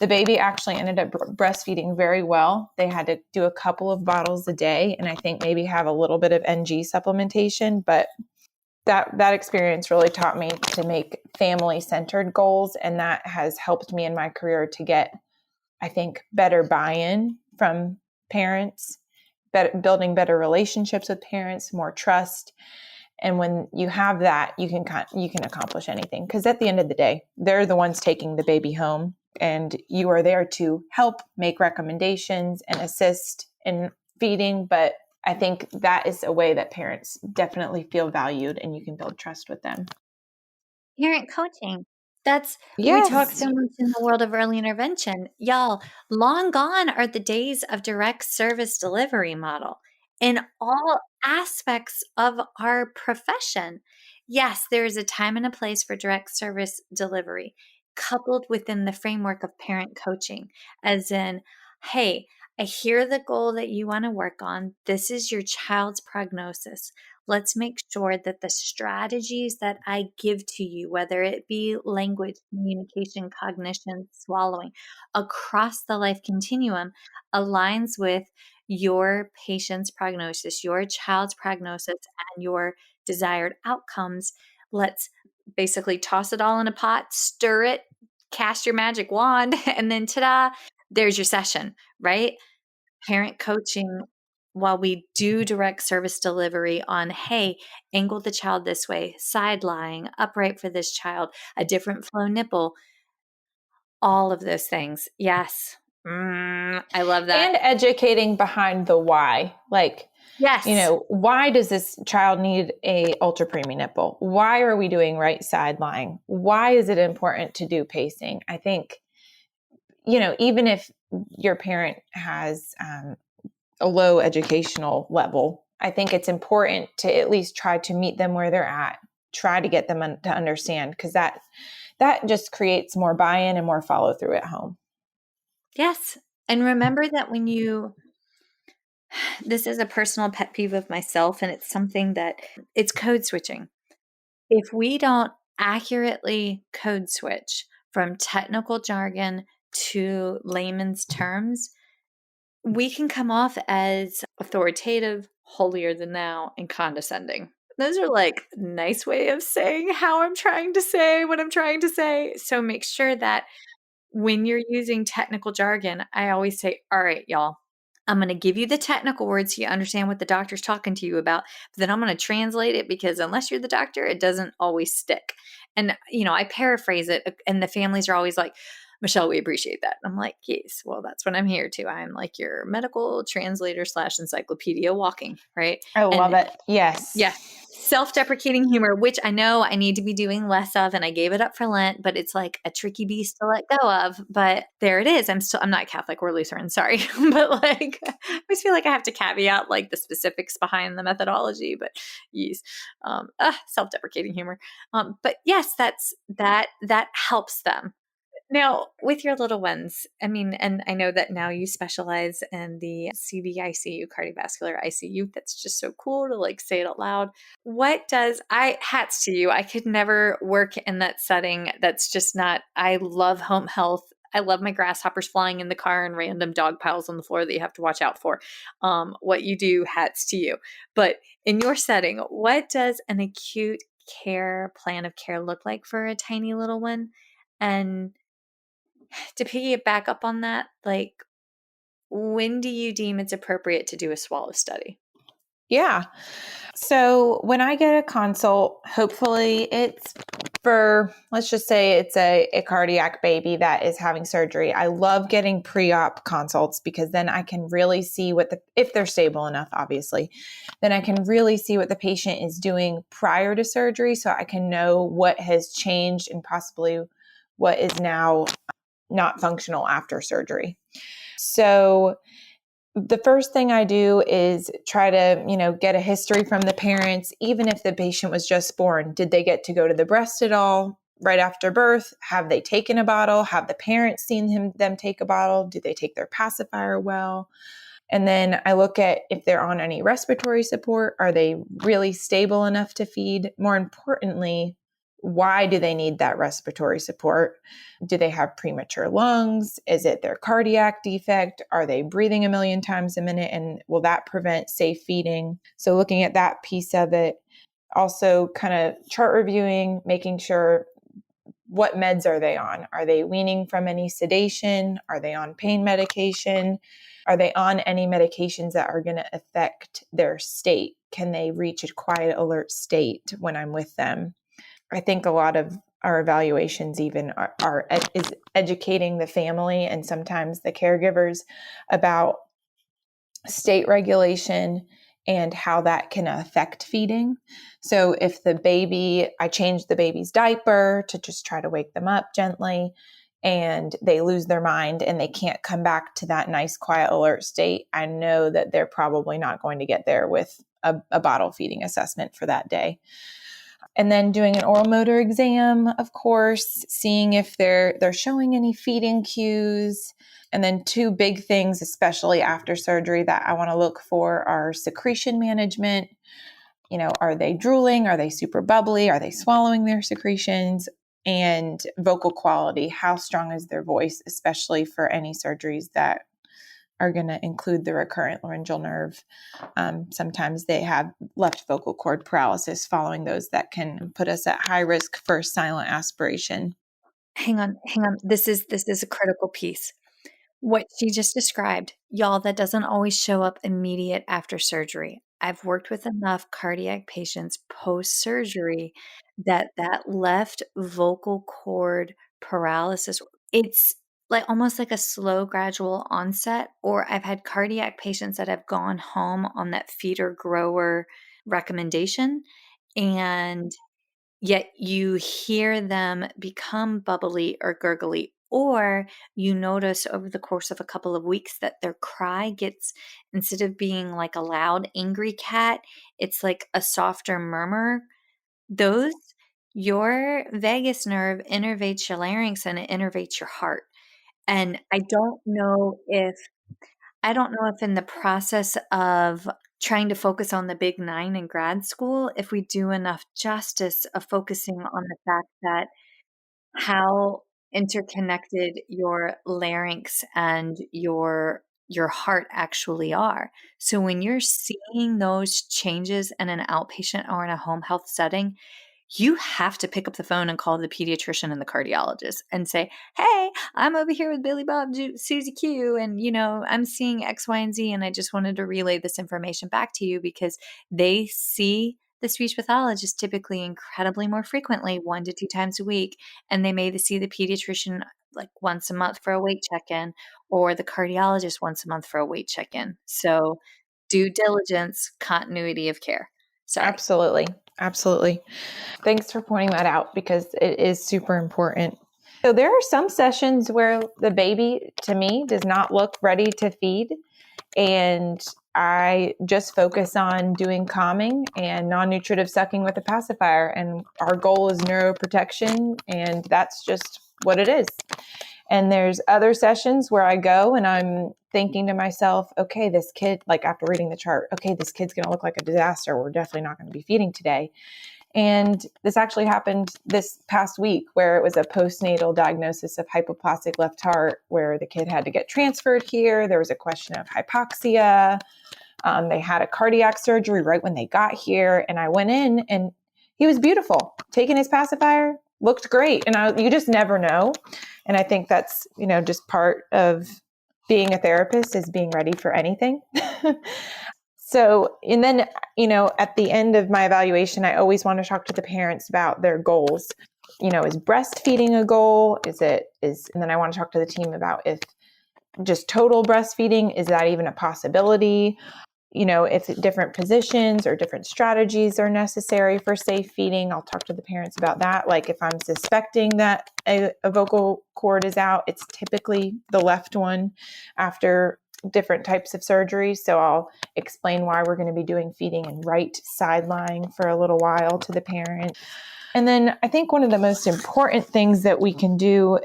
The baby actually ended up breastfeeding very well. They had to do a couple of bottles a day, and I think maybe have a little bit of NG supplementation, but that experience really taught me to make family-centered goals, and that has helped me in my career to get, I think, better buy-in from parents, building better relationships with parents, more trust. And when you have that, you can accomplish anything, because at the end of the day, they're the ones taking the baby home, and you are there to help make recommendations and assist in feeding. But I think that is a way that parents definitely feel valued, and you can build trust with them. Parent coaching. We talk Yes. so much in the world of early intervention. Y'all, long gone are the days of direct service delivery model in all aspects of our profession. Yes, there is a time and a place for direct service delivery, coupled within the framework of parent coaching, as in, hey, I hear the goal that you want to work on. This is your child's prognosis. Let's make sure that the strategies that I give to you, whether it be language, communication, cognition, swallowing, across the life continuum, aligns with your patient's prognosis, your child's prognosis, and your desired outcomes. Let's basically toss it all in a pot, stir it, cast your magic wand, and then ta-da, there's your session, right? Parent coaching, while we do direct service delivery on, hey, angle the child this way, side lying, upright for this child, a different flow nipple, all of those things. Yes. I love that. And educating behind the why. Like, Yes. Why does this child need a ultra preemie nipple? Why are we doing right side lying? Why is it important to do pacing? I think, even if your parent has a low educational level, I think it's important to at least try to meet them where they're at, try to get them to understand, because that just creates more buy-in and more follow through at home. Yes. And remember that this is a personal pet peeve of myself, and it's something that it's code switching. If we don't accurately code switch from technical jargon to layman's terms, we can come off as authoritative, holier than thou, and condescending. Those are like nice way of saying how I'm trying to say what I'm trying to say. So make sure that when you're using technical jargon, I always say, all right, y'all, I'm going to give you the technical words so you understand what the doctor's talking to you about. But then I'm going to translate it, because unless you're the doctor, it doesn't always stick. And, I paraphrase it, and the families are always like, Michelle, we appreciate that. I'm like, yes, well, that's what I'm here to. I'm like your medical translator / encyclopedia walking, right? I love And it. Yes. yeah, self-deprecating humor, which I know I need to be doing less of, and I gave it up for Lent, but it's like a tricky beast to let go of. But there it is. I'm not Catholic or Lutheran, sorry. But like, I always feel like I have to caveat like the specifics behind the methodology, but yes, self-deprecating humor. But yes, that helps them. Now, with your little ones, I mean, and I know that now you specialize in the CVICU, cardiovascular ICU. That's just so cool to like say it out loud. Hats to you. I could never work in that setting. That's just not, I love home health. I love my grasshoppers flying in the car and random dog piles on the floor that you have to watch out for. What you do, hats to you. But in your setting, what does an acute care plan of care look like for a tiny little one? And to piggyback up on that, like, when do you deem it's appropriate to do a swallow study? Yeah. So when I get a consult, hopefully it's for, let's just say it's a cardiac baby that is having surgery. I love getting pre-op consults, because then I can really see if they're stable enough, obviously, then I can really see what the patient is doing prior to surgery, so I can know what has changed and possibly what is now not functional after surgery. So the first thing I do is try to, get a history from the parents, even if the patient was just born. Did they get to go to the breast at all right after birth? Have they taken a bottle? Have the parents seen them take a bottle? Do they take their pacifier well? And then I look at if they're on any respiratory support. Are they really stable enough to feed? More importantly, why do they need that respiratory support? Do they have premature lungs? Is it their cardiac defect? Are they breathing a million times a minute? And will that prevent safe feeding? So looking at that piece of it, also kind of chart reviewing, making sure what meds are they on? Are they weaning from any sedation? Are they on pain medication? Are they on any medications that are going to affect their state? Can they reach a quiet alert state when I'm with them? I think a lot of our evaluations even is educating the family and sometimes the caregivers about state regulation and how that can affect feeding. So if I change the baby's diaper to just try to wake them up gently, and they lose their mind and they can't come back to that nice, quiet, alert state, I know that they're probably not going to get there with a bottle feeding assessment for that day. And then doing an oral motor exam, of course, seeing if they're showing any feeding cues. And then two big things, especially after surgery, that I want to look for are secretion management. Are they drooling? Are they super bubbly? Are they swallowing their secretions? And vocal quality. How strong is their voice, especially for any surgeries that are going to include the recurrent laryngeal nerve. Sometimes they have left vocal cord paralysis following those that can put us at high risk for silent aspiration. Hang on. This is a critical piece. What she just described, y'all, that doesn't always show up immediate after surgery. I've worked with enough cardiac patients post-surgery that left vocal cord paralysis, it's like almost like a slow, gradual onset, or I've had cardiac patients that have gone home on that feeder grower recommendation, and yet you hear them become bubbly or gurgly, or you notice over the course of a couple of weeks that their cry gets, instead of being like a loud, angry cat, it's like a softer murmur. Those, your vagus nerve innervates your larynx and it innervates your heart. And I don't know if in the process of trying to focus on the big 9 in grad school, if we do enough justice of focusing on the fact that how interconnected your larynx and your heart actually are. So when you're seeing those changes in an outpatient or in a home health setting, you have to pick up the phone and call the pediatrician and the cardiologist and say, "Hey, I'm over here with Billy Bob, Susie Q, and I'm seeing X, Y, and Z, and I just wanted to relay this information back to you because they see the speech pathologist typically incredibly more frequently, 1 to 2 times a week, and they may see the pediatrician like once a month for a weight check-in, or the cardiologist once a month for a weight check-in. So, due diligence, continuity of care. Sorry. Absolutely. Absolutely. Thanks for pointing that out because it is super important. So there are some sessions where the baby, to me, does not look ready to feed. And I just focus on doing calming and non-nutritive sucking with a pacifier. And our goal is neuroprotection. And that's just what it is. And there's other sessions where I go and I'm thinking to myself, okay, this kid, like after reading the chart, okay, this kid's going to look like a disaster. We're definitely not going to be feeding today. And this actually happened this past week where it was a postnatal diagnosis of hypoplastic left heart where the kid had to get transferred here. There was a question of hypoxia. They had a cardiac surgery right when they got here. And I went in and he was beautiful. Taking his pacifier, looked great. And you just never know. And I think that's, just part of being a therapist is being ready for anything. So, and then, at the end of my evaluation, I always want to talk to the parents about their goals. Is breastfeeding a goal? And then I want to talk to the team about if just total breastfeeding, is that even a possibility? If different positions or different strategies are necessary for safe feeding, I'll talk to the parents about that. Like if I'm suspecting that a vocal cord is out, it's typically the left one after different types of surgeries. So I'll explain why we're going to be doing feeding in right sideline for a little while to the parent. And then I think one of the most important things that we can do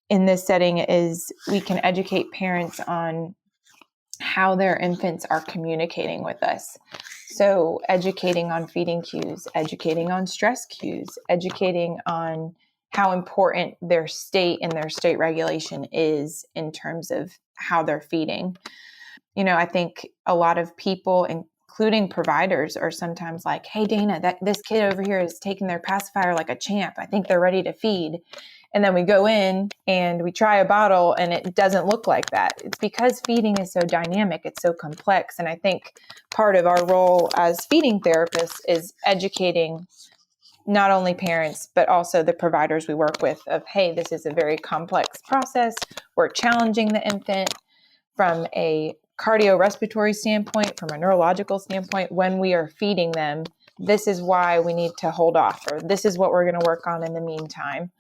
in this setting is we can educate parents on how their infants are communicating with us. So educating on feeding cues, educating on stress cues, educating on how important their state and their state regulation is in terms of how they're feeding. I think a lot of people, including providers, are sometimes like, "Hey, Dana, this kid over here is taking their pacifier like a champ. I think they're ready to feed." And then we go in and we try a bottle and it doesn't look like that. It's because feeding is so dynamic, it's so complex. And I think part of our role as feeding therapists is educating not only parents, but also the providers we work with of, hey, this is a very complex process. We're challenging the infant from a cardiorespiratory standpoint, from a neurological standpoint. When we are feeding them, this is why we need to hold off, or this is what we're going to work on in the meantime.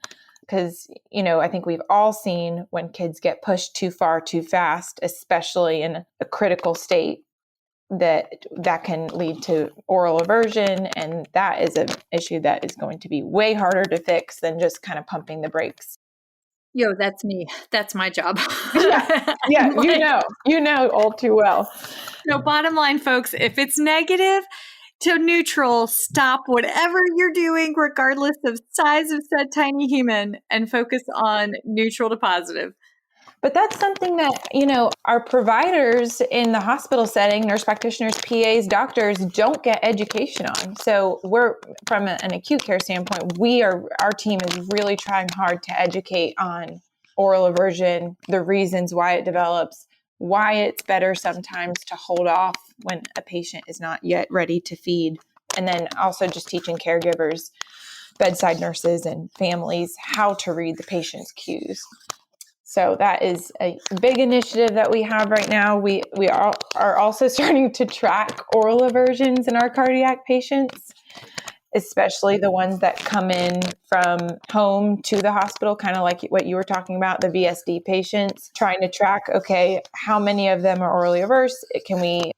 Because, I think we've all seen when kids get pushed too far, too fast, especially in a critical state, that can lead to oral aversion. And that is an issue that is going to be way harder to fix than just kind of pumping the brakes. Yo, that's me. That's my job. Yeah, you know all too well. So bottom line, folks, if it's negative to neutral, stop whatever you're doing, regardless of size of said tiny human, and focus on neutral to positive. But that's something that, our providers in the hospital setting, nurse practitioners, PAs, doctors don't get education on. So we're, from an acute care standpoint, our team is really trying hard to educate on oral aversion, the reasons why it develops, why it's better sometimes to hold off when a patient is not yet ready to feed. And then also just teaching caregivers, bedside nurses, and families how to read the patient's cues. So that is a big initiative that we have right now. We are also starting to track oral aversions in our cardiac patients, especially the ones that come in from home to the hospital, kind of like what you were talking about, the VSD patients, trying to track, okay, how many of them are orally averse? Can we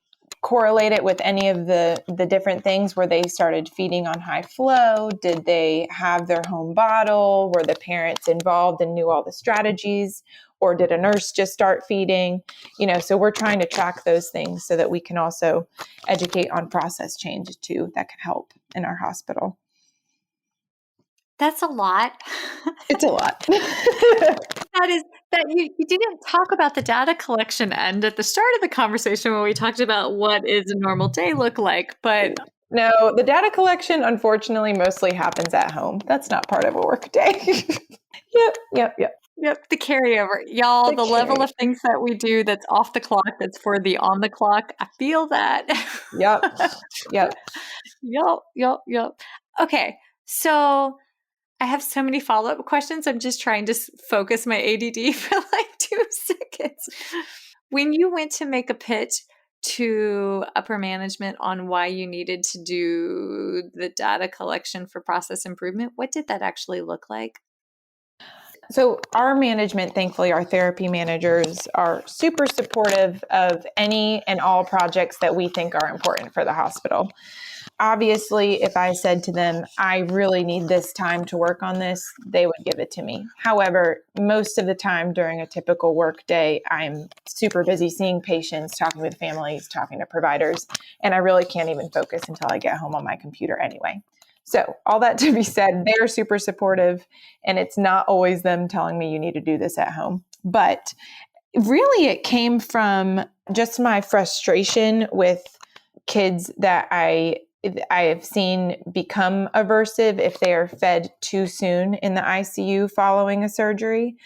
correlate it with any of the different things where they started feeding on high flow? Did they have their home bottle? Were the parents involved and knew all the strategies? Or did a nurse just start feeding? So we're trying to track those things so that we can also educate on process change too that can help in our hospital. That's a lot. It's a lot. That you didn't talk about the data collection end at the start of the conversation when we talked about what is a normal day look like, but no, the data collection unfortunately mostly happens at home. That's not part of a work day. Yep. The carryover. Y'all, the level of things that we do that's off the clock, that's for the on the clock, I feel that. Yep. Yup. Okay, so I have so many follow-up questions. I'm just trying to focus my ADD for like 2 seconds. When you went to make a pitch to upper management on why you needed to do the data collection for process improvement, what did that actually look like? So our management, thankfully, our therapy managers are super supportive of any and all projects that we think are important for the hospital. Obviously, if I said to them, I really need this time to work on this, they would give it to me. However, most of the time during a typical work day, I'm super busy seeing patients, talking with families, talking to providers, and I really can't even focus until I get home on my computer anyway. So all that to be said, they're super supportive, and it's not always them telling me you need to do this at home. But really, it came from just my frustration with kids that I have seen become aversive if they are fed too soon in the ICU following a surgery,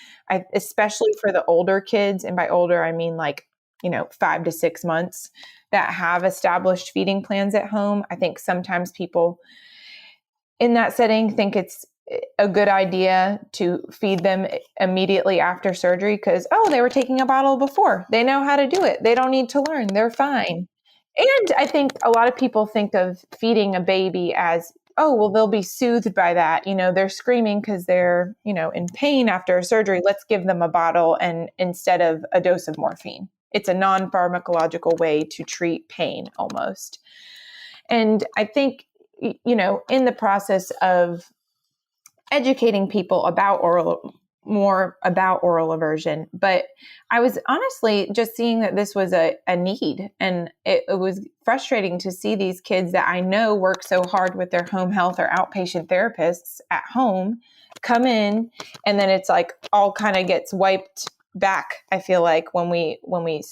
especially for the older kids. And by older, I mean 5 to 6 months that have established feeding plans at home. I think sometimes people in that setting think it's a good idea to feed them immediately after surgery because, they were taking a bottle before. They know how to do it. They don't need to learn. They're fine. And I think a lot of people think of feeding a baby as, they'll be soothed by that. They're screaming because they're, in pain after a surgery. Let's give them a bottle and instead of a dose of morphine. It's a non-pharmacological way to treat pain almost. And I think, in the process of educating people about more about oral aversion, but I was honestly just seeing that this was a need, and it was frustrating to see these kids that I know work so hard with their home health or outpatient therapists at home come in, and then it's like all kind of gets wiped back. I feel like when we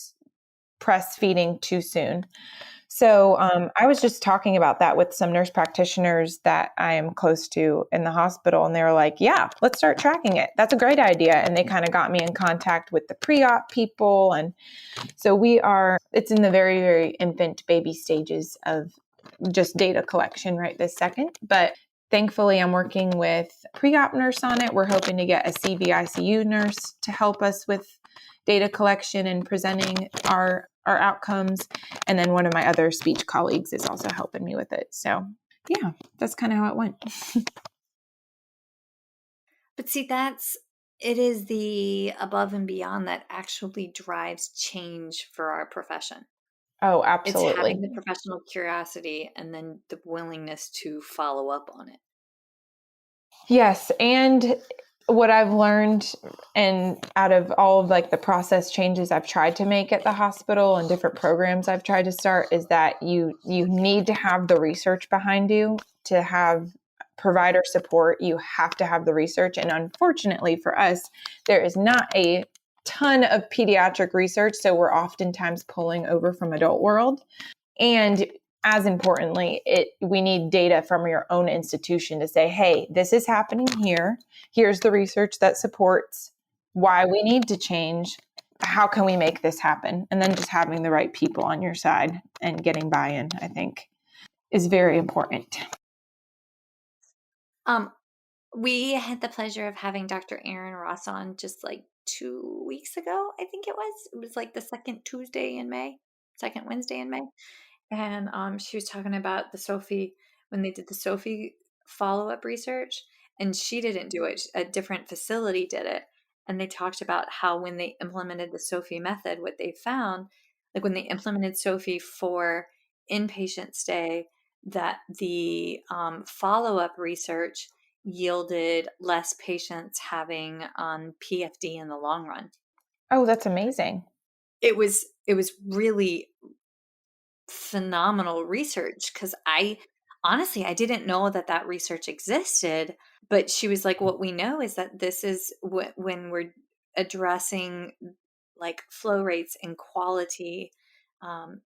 press feeding too soon. So I was just talking about that with some nurse practitioners that I am close to in the hospital. And they were like, yeah, let's start tracking it. That's a great idea. And they kind of got me in contact with the pre-op people. And so it's in the very, very infant baby stages of just data collection right this second. But thankfully, I'm working with a pre-op nurse on it. We're hoping to get a CVICU nurse to help us with data collection and presenting our outcomes. And then one of my other speech colleagues is also helping me with it. So yeah, that's kind of how it went. But see, it is the above and beyond that actually drives change for our profession. Oh, absolutely. It's having the professional curiosity and then the willingness to follow up on it. Yes. And what I've learned, and out of all of the process changes I've tried to make at the hospital and different programs I've tried to start, is that you need to have the research behind you to have provider support. You have to have the research. And unfortunately for us, there is not a ton of pediatric research. So we're oftentimes pulling over from adult world. And as importantly, we need data from your own institution to say, hey, this is happening here. Here's the research that supports why we need to change. How can we make this happen? And then just having the right people on your side and getting buy-in, I think, is very important. We had the pleasure of having Dr. Erin Ross on just like 2 weeks ago, I think it was. It was like the second Wednesday in May. And she was talking about the Sophie, when they did the Sophie follow-up research, and she didn't do it. A different facility did it. And they talked about how when they implemented the Sophie method, what they found, like when they implemented Sophie for inpatient stay, that the follow-up research yielded less patients having PFD in the long run. Oh, that's amazing. It was really phenomenal research, because I didn't know that research existed. But she was like, what we know is that this is when we're addressing like flow rates and quality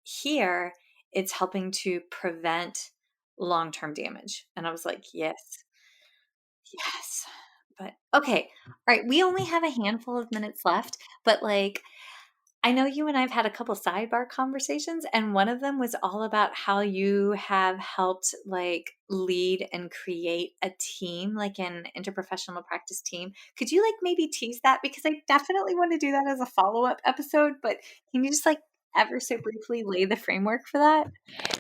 here, it's helping to prevent long-term damage. And I was like, yes. But okay, all right, we only have a handful of minutes left, but like, I know you and I've had a couple sidebar conversations, and one of them was all about how you have helped like lead and create a team, like an interprofessional practice team. Could you like maybe tease that? Because I definitely want to do that as a follow-up episode, but can you just like ever so briefly lay the framework for that?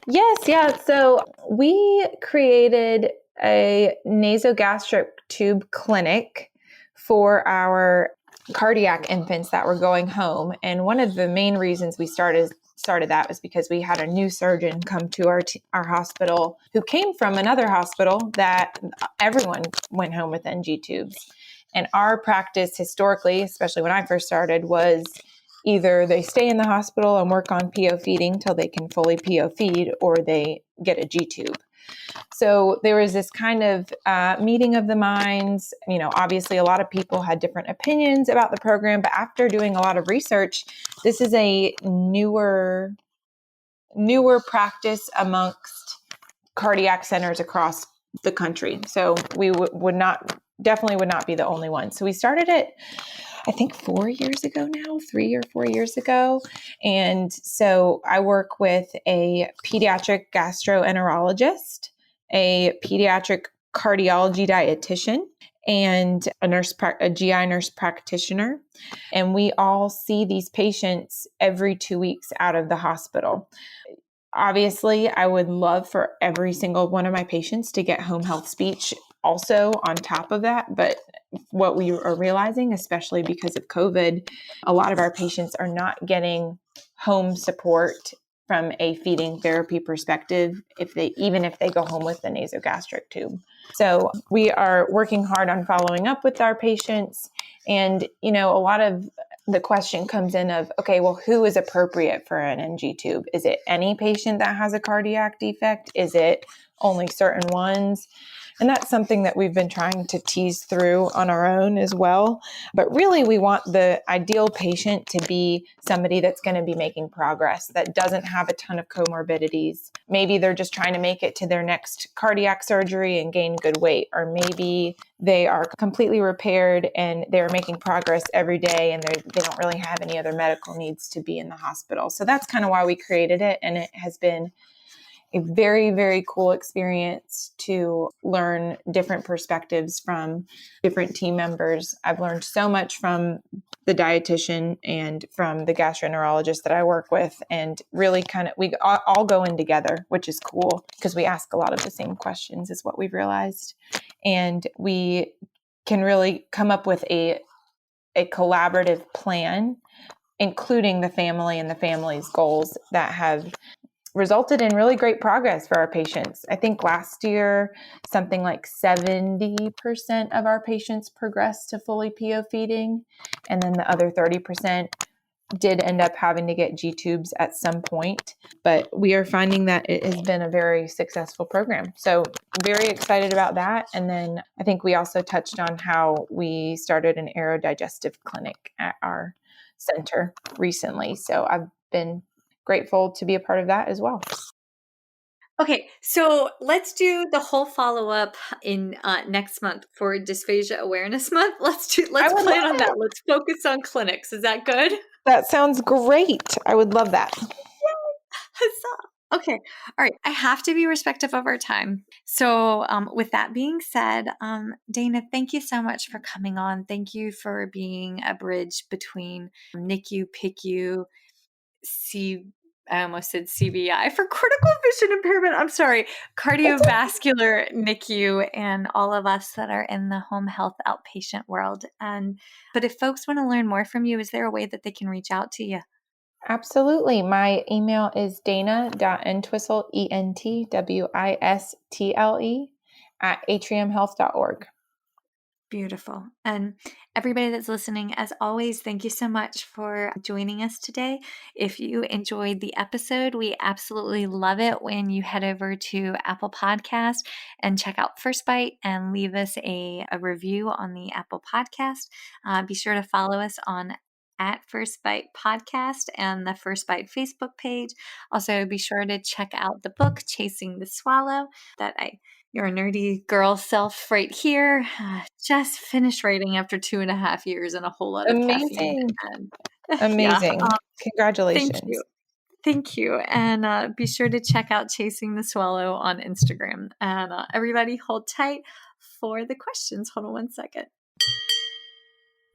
Yes, yeah. So we created a nasogastric tube clinic for our cardiac infants that were going home. And one of the main reasons we started that was because we had a new surgeon come to our hospital who came from another hospital that everyone went home with NG tubes. And our practice historically, especially when I first started, was either they stay in the hospital and work on PO feeding till they can fully PO feed, or they get a G tube. So there was this kind of meeting of the minds. You know, obviously a lot of people had different opinions about the program, but after doing a lot of research, this is a newer practice amongst cardiac centers across the country. So we definitely would not be the only one. So we started it, I think 4 years ago now, 3 or 4 years ago. And so I work with a pediatric gastroenterologist, a pediatric cardiology dietitian, and a GI nurse practitioner. And we all see these patients every 2 weeks out of the hospital. Obviously, I would love for every single one of my patients to get home health speech also on top of that. But what we are realizing, especially because of COVID, a lot of our patients are not getting home support from a feeding therapy perspective, even if they go home with the nasogastric tube. So we are working hard on following up with our patients. And, you know, a lot of the question comes in of, okay, well, who is appropriate for an NG tube? Is it any patient that has a cardiac defect? Is it only certain ones? And that's something that we've been trying to tease through on our own as well. But really, we want the ideal patient to be somebody that's going to be making progress, that doesn't have a ton of comorbidities. Maybe they're just trying to make it to their next cardiac surgery and gain good weight, or maybe they are completely repaired and they're making progress every day and they don't really have any other medical needs to be in the hospital. So that's kind of why we created it. And it has been a very, very cool experience to learn different perspectives from different team members. I've learned so much from the dietitian and from the gastroenterologist that I work with, and really we all go in together, which is cool because we ask a lot of the same questions is what we've realized. And we can really come up with a collaborative plan, including the family and the family's goals, that have resulted in really great progress for our patients. I think last year, something like 70% of our patients progressed to fully PO feeding. And then the other 30% did end up having to get G tubes at some point. But we are finding that it has been a very successful program. So very excited about that. And then I think we also touched on how we started an aerodigestive clinic at our center recently. So I've been grateful to be a part of that as well. Okay, so let's do the whole follow-up in next month for Dysphagia Awareness Month. Let's plan on that. Let's focus on clinics. Is that good? That sounds great. I would love that. Huzzah. Okay. All right. I have to be respectful of our time. So with that being said, Dana, thank you so much for coming on. Thank you for being a bridge between NICU, PICU, I almost said CVI for critical vision impairment. I'm sorry, cardiovascular NICU, and all of us that are in the home health outpatient world. But if folks want to learn more from you, is there a way that they can reach out to you? Absolutely. My email is dana.entwistle, ENTWISTLE @atriumhealth.org. Beautiful. And everybody that's listening, as always, thank you so much for joining us today. If you enjoyed the episode, we absolutely love it when you head over to Apple Podcast and check out First Bite and leave us a review on the Apple Podcast. Be sure to follow us on at First Bite Podcast and the First Bite Facebook page. Also, be sure to check out the book, Chasing the Swallow, your nerdy girl self right here. Just finished writing after 2.5 years and a whole lot of caffeine. Amazing. And, Amazing. Congratulations. Thank you. Thank you. And be sure to check out Chasing the Swallow on Instagram. And everybody hold tight for the questions. Hold on one second.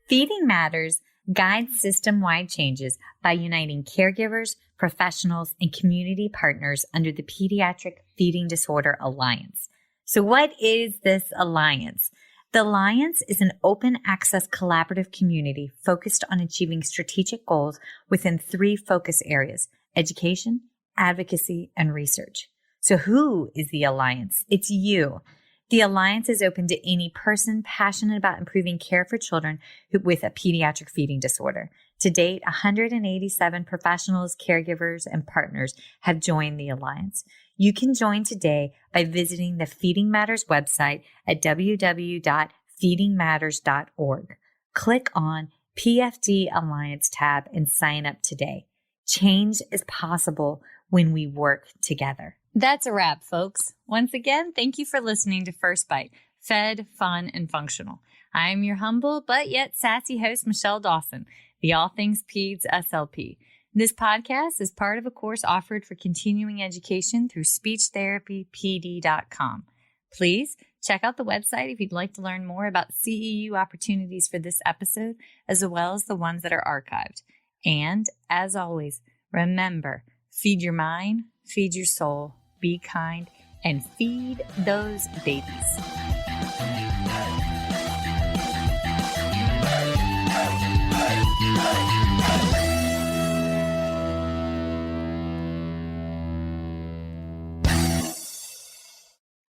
Feeding Matters guides system-wide changes by uniting caregivers, professionals, and community partners under the Pediatric Feeding Disorder Alliance. So what is this alliance? The Alliance is an open access collaborative community focused on achieving strategic goals within 3 focus areas: education, advocacy, and research. So who is the Alliance? It's you. The Alliance is open to any person passionate about improving care for children with a pediatric feeding disorder. To date, 187 professionals, caregivers, and partners have joined the Alliance. You can join today by visiting the Feeding Matters website at www.feedingmatters.org. Click on PFD Alliance tab and sign up today. Change is possible when we work together. That's a wrap, folks. Once again, thank you for listening to First Bite, fed, fun, and functional. I'm your humble but yet sassy host, Michelle Dawson, the All Things Peds SLP. This podcast is part of a course offered for continuing education through speechtherapypd.com. Please check out the website if you'd like to learn more about CEU opportunities for this episode, as well as the ones that are archived. And as always, remember, feed your mind, feed your soul, be kind, and feed those babies. Hey.